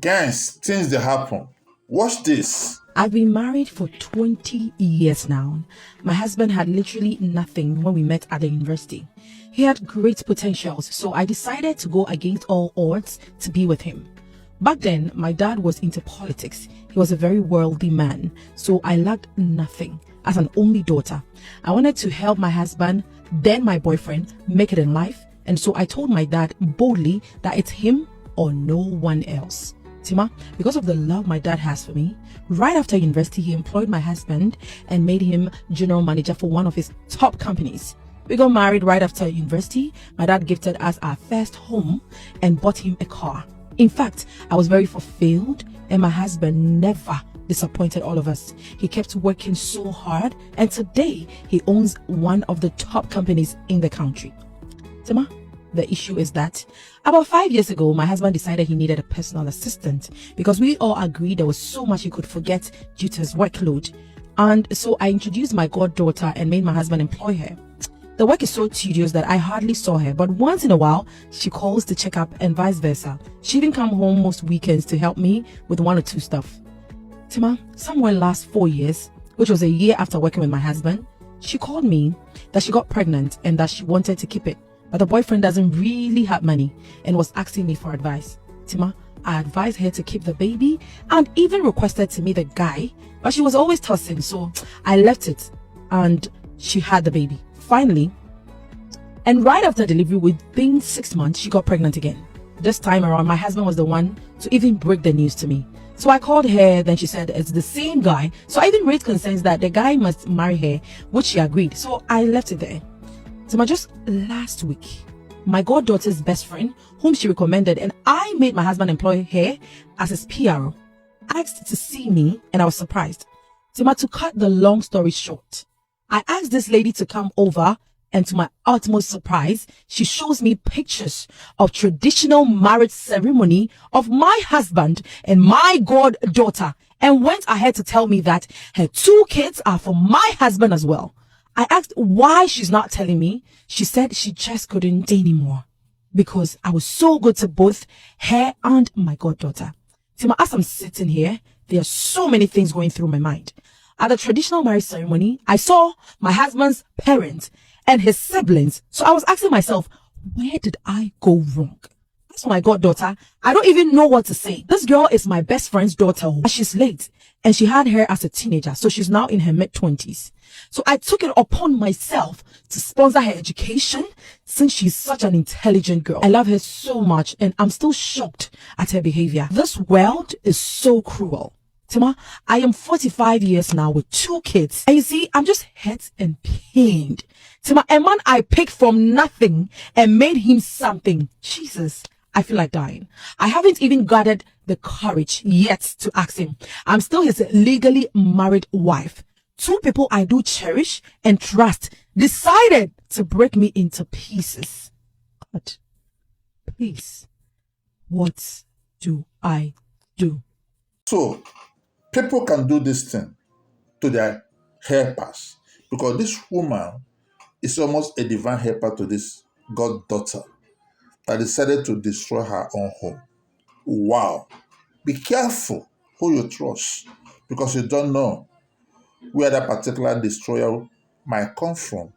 Guys, things that happen. Watch this. I've been married for 20 years now. My husband had literally nothing when we met at the university. He had great potentials, so I decided to go against all odds to be with him. Back then, my dad was into politics. He was a very worldly man, so I lacked nothing. As an only daughter, I wanted to help my husband, then my boyfriend, make it in life, and so I told my dad boldly that it's him or no one else. Tima, because of the love my dad has for me, right after university, he employed my husband and made him general manager for one of his top companies. We got married right after university. My dad gifted us our first home and bought him a car. In fact, I was very fulfilled, and my husband never disappointed all of us. He kept working so hard, and today he owns one of the top companies in the country. Tima, the issue is that about 5 years ago, my husband decided he needed a personal assistant because we all agreed there was so much he could forget due to his workload. And so I introduced my goddaughter and made my husband employ her. The work is so tedious that I hardly saw her, but once in a while, she calls to check up and vice versa. She even comes home most weekends to help me with one or two stuff. Tima, somewhere last 4 years, which was a year after working with my husband, she called me that she got pregnant and that she wanted to keep it. But the boyfriend doesn't really have money and was asking me for advice. Tima, I advised her to keep the baby and even requested to meet the guy, but she was always tossing, so I left it and she had the baby. Finally, and right after delivery, within 6 months, she got pregnant again. This time around, my husband was the one to even break the news to me. So I called her, then she said it's the same guy. So I even raised concerns that the guy must marry her, which she agreed. So I left it there. So just last week, my goddaughter's best friend, whom she recommended, and I made my husband employ her as his PRO, asked to see me, and I was surprised. Tima, to cut the long story short, I asked this lady to come over, and to my utmost surprise, she shows me pictures of traditional marriage ceremony of my husband and my goddaughter, and went ahead to tell me that her 2 kids are for my husband as well. I asked why she's not telling me. She said she just couldn't anymore because I was so good to both her and my goddaughter. Tima, as I'm sitting here, there are so many things going through my mind. At the traditional marriage ceremony, I saw my husband's parents and his siblings. So I was asking myself, where did I go wrong? As for my goddaughter, I don't even know what to say. This girl is my best friend's daughter. She's late and she had her as a teenager. So she's now in her mid-20s. So I took it upon myself to sponsor her education since she's such an intelligent girl. I love her so much and I'm still shocked at her behavior. This world is so cruel. Tima, I am 45 years now with 2 kids. And you see, I'm just hurt and pained. Tima, a man I picked from nothing and made him something. Jesus, I feel like dying. I haven't even gathered the courage yet to ask him. I'm still his legally married wife. 2 people I do cherish and trust decided to break me into pieces. God, please, what do I do? So, people can do this thing to their helpers because this woman is almost a divine helper to this goddaughter that decided to destroy her own home. Wow. Be careful who you trust because you don't know where that particular destroyer might come from